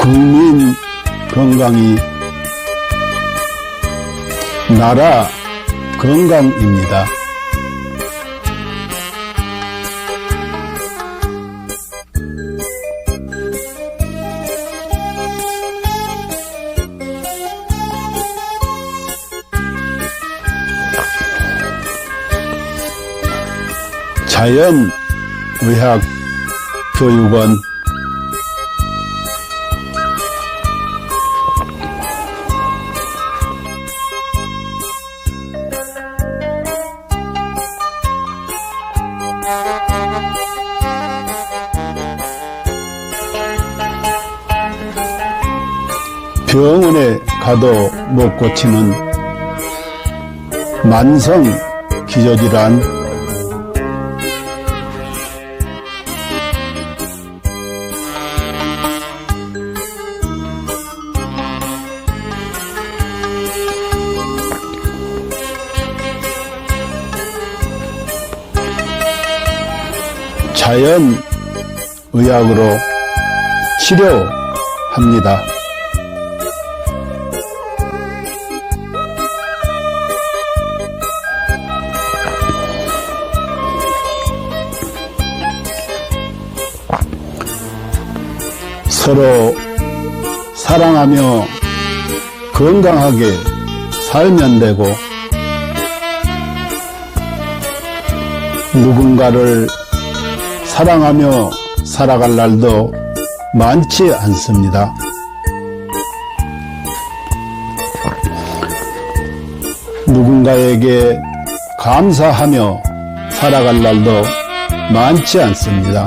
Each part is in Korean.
국민 건강이 나라 건강입니다. 자연의학교육원 병원에 가도 못 고치는 만성 기저질환, 자연의학으로 치료합니다. 서로 사랑하며 건강하게 살면 되고, 누군가를 사랑하며 살아갈 날도 많지 않습니다. 누군가에게 감사하며 살아갈 날도 많지 않습니다.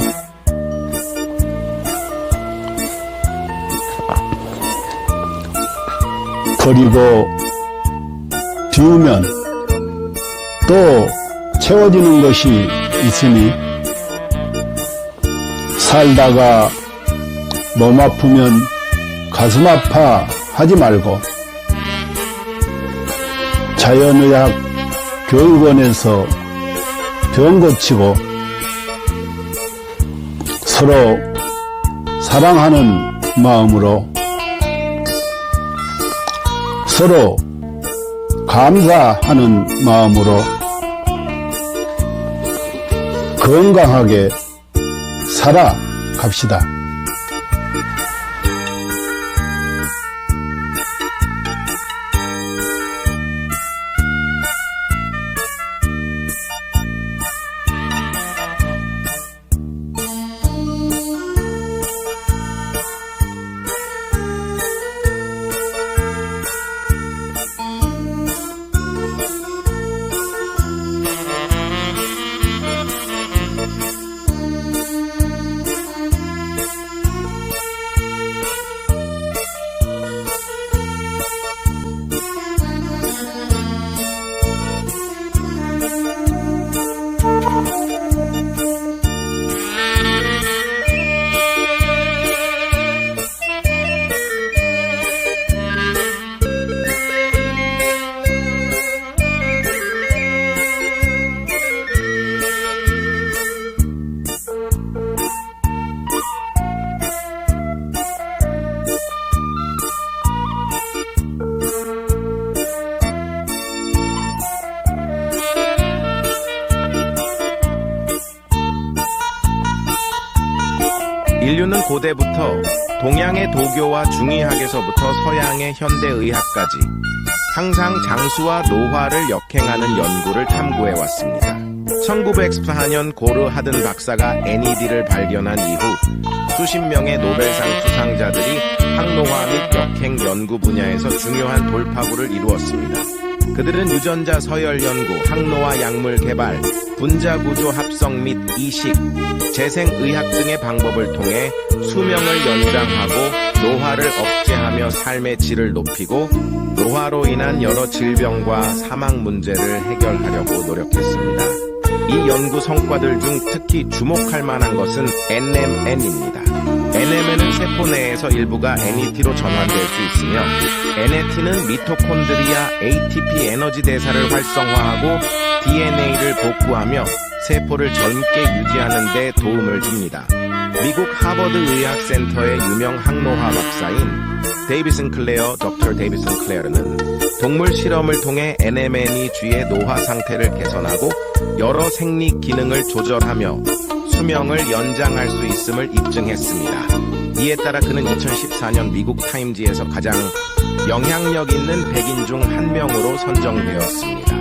그리고 비우면 또 채워지는 것이 있으니, 살다가 몸 아프면 가슴 아파 하지 말고 자연의학 교육원에서 병 고치고 서로 사랑하는 마음으로, 서로 감사하는 마음으로 건강하게 살아갑시다. 인류는 고대부터 동양의 도교와 중의학에서부터 서양의 현대의학까지 항상 장수와 노화를 역행하는 연구를 탐구해왔습니다. 1914년 고르 하든 박사가 NED를 발견한 이후 수십 명의 노벨상 수상자들이 항노화 및 역행 연구 분야에서 중요한 돌파구를 이루었습니다. 그들은 유전자 서열 연구, 항노화 약물 개발, 분자구조 합성 및 이식, 재생의학 등의 방법을 통해 수명을 연장하고 노화를 억제하며 삶의 질을 높이고 노화로 인한 여러 질병과 사망 문제를 해결하려고 노력했습니다. 이 연구 성과들 중 특히 주목할 만한 것은 NMN입니다. NMN은 세포 내에서 일부가 NET로 전환될 수 있으며 NET는 미토콘드리아 ATP 에너지 대사를 활성화하고 DNA를 복구하며 세포를 젊게 유지하는 데 도움을 줍니다. 미국 하버드 의학센터의 유명 항노화 박사인 데이비슨 클레어, Dr. 데이비슨 클레어는 동물 실험을 통해 NMN이 쥐의 노화 상태를 개선하고 여러 생리 기능을 조절하며 수명을 연장할 수 있음을 입증했습니다. 이에 따라 그는 2014년 미국 타임지에서 가장 영향력 있는 100인 중 한 명으로 선정되었습니다.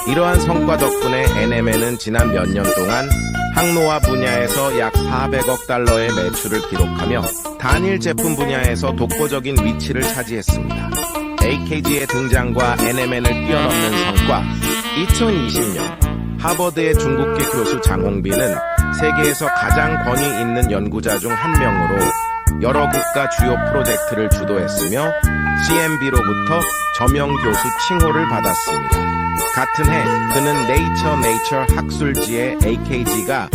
이러한 성과 덕분에 NMN은 지난 몇 년 동안 항노화 분야에서 약 400억 달러의 매출을 기록하며 단일 제품 분야에서 독보적인 위치를 차지했습니다. AKG의 등장과 NMN을 뛰어넘는 성과. 2020년 하버드의 중국계 교수 장홍빈은 세계에서 가장 권위 있는 연구자 중 한 명으로 여러 국가 주요 프로젝트를 주도했으며 CMB로부터 저명 교수 칭호를 받았습니다. 같은 해 그는 네이처 학술지에 AKG가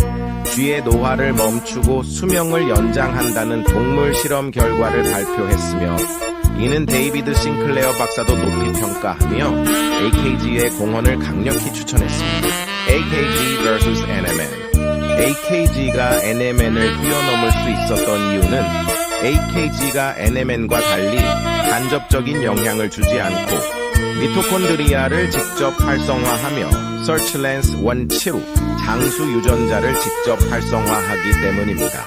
쥐의 노화를 멈추고 수명을 연장한다는 동물 실험 결과를 발표했으며 이는 데이비드 싱클레어 박사도 높이 평가하며 AKG의 공헌을 강력히 추천했습니다. AKG vs NMN. AKG가 NMN을 뛰어넘을 수 있었던 이유는 AKG가 NMN과 달리 간접적인 영향을 주지 않고 미토콘드리아를 직접 활성화하며 서치랜스 원치로 장수 유전자를 직접 활성화하기 때문입니다.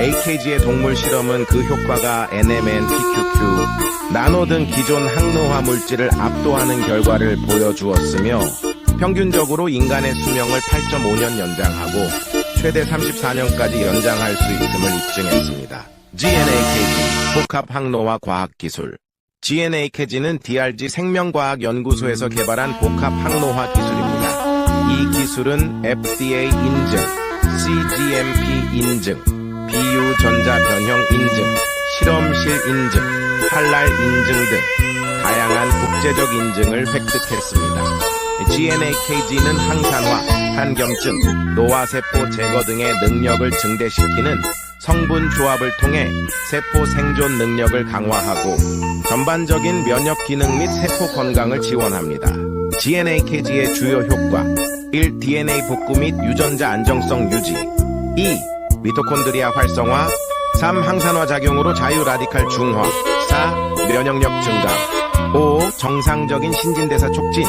AKG의 동물 실험은 그 효과가 NMN, PQQ, 나노 등 기존 항노화 물질을 압도하는 결과를 보여주었으며 평균적으로 인간의 수명을 8.5년 연장하고 최대 34년까지 연장할 수 있음을 입증했습니다. GNAKG, 복합 항노화 과학기술. GNAKG는 DRG 생명과학연구소에서 개발한 복합 항노화 기술입니다. 이 기술은 FDA 인증, CGMP 인증, 비유전자 변형 인증, 실험실 인증, 할랄 인증 등 다양한 국제적 인증을 획득했습니다. GNAKG는 항산화, 한겸증, 노화세포 제거 등의 능력을 증대시키는 성분 조합을 통해 세포 생존 능력을 강화하고 전반적인 면역 기능 및 세포 건강을 지원합니다. GNAKG의 주요 효과 1. DNA 복구 및 유전자 안정성 유지 2. 미토콘드리아 활성화 3. 항산화 작용으로 자유 라디칼 중화 4. 면역력 증가 5. 정상적인 신진대사 촉진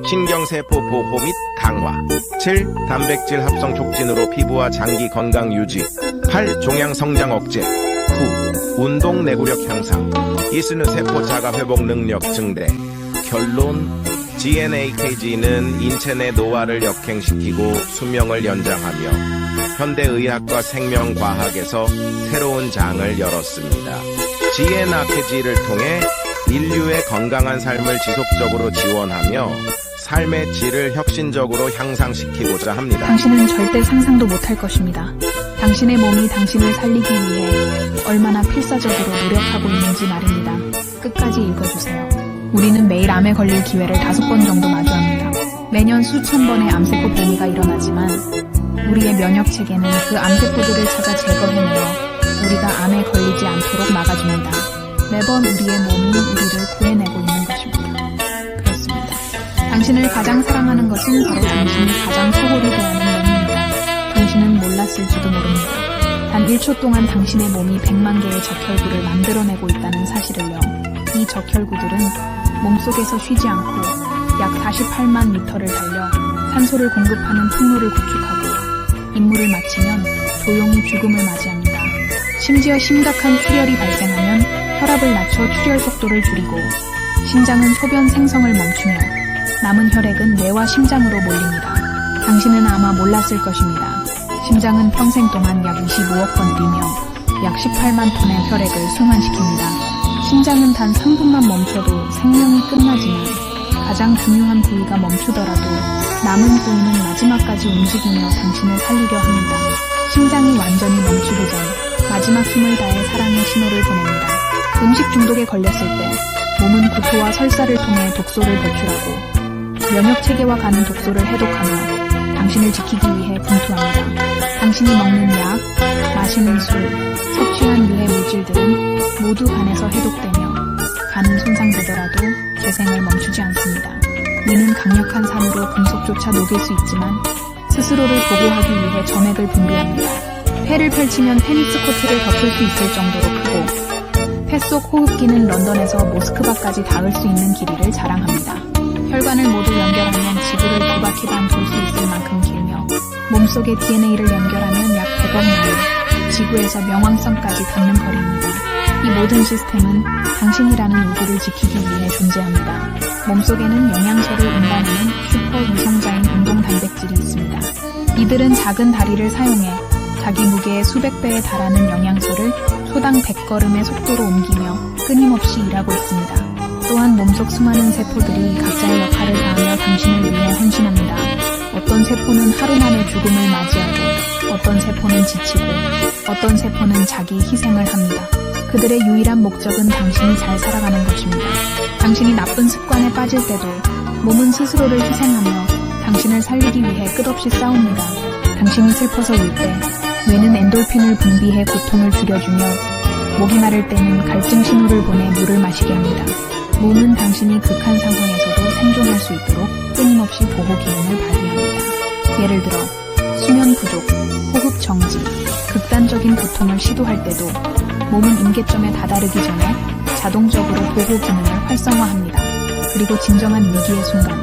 신경세포 보호 및 강화 7. 단백질 합성 촉진으로 피부와 장기 건강 유지 8. 종양 성장 억제 9. 운동 내구력 향상 이스누 세포 자가 회복 능력 증대 결론 GNAKG는 인체 내 노화를 역행시키고 수명을 연장하며 현대의학과 생명과학에서 새로운 장을 열었습니다. GNAKG를 통해 인류의 건강한 삶을 지속적으로 지원하며 삶의 질을 혁신적으로 향상시키고자 합니다. 당신은 절대 상상도 못할 것입니다. 당신의 몸이 당신을 살리기 위해 얼마나 필사적으로 노력하고 있는지 말입니다. 끝까지 읽어주세요. 우리는 매일 암에 걸릴 기회를 5번 정도 마주합니다. 매년 수천 번의 암세포 변이가 일어나지만 우리의 면역체계는 그 암세포들을 찾아 제거해내어 우리가 암에 걸리지 않도록 막아줍니다. 매번 우리의 몸이 우리를 구해내고 있는 것입니다. 그렇습니다. 당신을 가장 사랑하는 것은 바로 당신이 가장 소홀히 대하는 면입니다. 당신은 몰랐을지도 모릅니다. 단 1초 동안 당신의 몸이 100만 개의 적혈구를 만들어내고 있다는 사실을요. 이 적혈구들은 몸속에서 쉬지 않고 약 48만 미터를 달려 산소를 공급하는 통로를 구축하고 임무를 마치면 조용히 죽음을 맞이합니다. 심지어 심각한 출혈이 발생하면 혈압을 낮춰 출혈 속도를 줄이고 심장은 소변 생성을 멈추며 남은 혈액은 뇌와 심장으로 몰립니다. 당신은 아마 몰랐을 것입니다. 심장은 평생 동안 약 25억 번 뛰며 약 18만 톤의 혈액을 순환시킵니다. 심장은 단 3분만 멈춰도 생명이 끝나지만 가장 중요한 부위가 멈추더라도 남은 부위는 마지막까지 움직이며 당신을 살리려 합니다. 심장이 완전히 멈추기 전 마지막 힘을 다해 사랑의 신호를 보냅니다. 음식 중독에 걸렸을 때 몸은 구토와 설사를 통해 독소를 배출하고 면역체계와 가는 독소를 해독하며 당신을 지키기 위해 분투합니다. 당신이 먹는 약, 마시는 술, 섭취한 유해 물질들은 모두 간에서 해독되며 간은 손상되더라도 재생을 멈추지 않습니다. 이는 강력한 산으로 금속조차 녹일 수 있지만 스스로를 보호하기 위해 점액을 분비합니다. 폐를 펼치면 테니스 코트를 덮을 수 있을 정도로 크고 폐 속 호흡기는 런던에서 모스크바까지 닿을 수 있는 길이를 자랑합니다. 혈관을 모두 연결하면 지구를 2바퀴 반 돌 수 있을 만큼 길며 몸속의 DNA를 연결하면 약 100억 마일, 지구에서 명왕성까지 닿는 거리입니다. 이 모든 시스템은 당신이라는 우주를 지키기 위해 존재합니다. 몸속에는 영양소를 운반하는 슈퍼 유성자인 운동 단백질이 있습니다. 이들은 작은 다리를 사용해 자기 무게의 수백 배에 달하는 영양소를 소당 100걸음의 속도로 옮기며 끊임없이 일하고 있습니다. 또한 몸속 수많은 세포들이 각자의 역할을 다하며 당신을 위해 헌신합니다. 어떤 세포는 하루 만에 죽음을 맞이하고 어떤 세포는 지치고 어떤 세포는 자기 희생을 합니다. 그들의 유일한 목적은 당신이 잘 살아가는 것입니다. 당신이 나쁜 습관에 빠질 때도 몸은 스스로를 희생하며 당신을 살리기 위해 끝없이 싸웁니다. 당신이 슬퍼서 울 때 뇌는 엔돌핀을 분비해 고통을 줄여주며 목이 마를 때는 갈증 신호를 보내 물을 마시게 합니다. 몸은 당신이 극한 상황에서도 생존할 수 있도록 끊임없이 보호 기능을 발휘합니다. 예를 들어 수면 부족, 호흡 정지, 극단적인 고통을 시도할 때도 몸은 임계점에 다다르기 전에 자동적으로 보호 기능을 활성화합니다. 그리고 진정한 위기의 순간,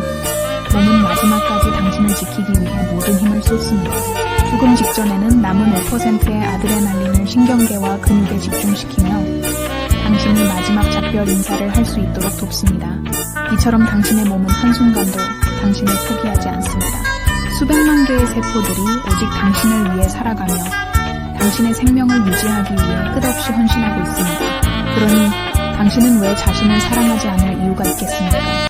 몸은 마지막까지 당신을 지키기 위해 모든 힘을 쏟습니다. 죽음 직전에는 남은 5%의 아드레날린을 신경계와 근육에 집중시키며 당신이 마지막 작별 인사를 할 수 있도록 돕습니다. 이처럼 당신의 몸은 한순간도 당신을 포기하지 않습니다. 수백만 개의 세포들이 오직 당신을 위해 살아가며 당신의 생명을 유지하기 위해 끝없이 헌신하고 있습니다. 그러니 당신은 왜 자신을 사랑하지 않을 이유가 있겠습니까?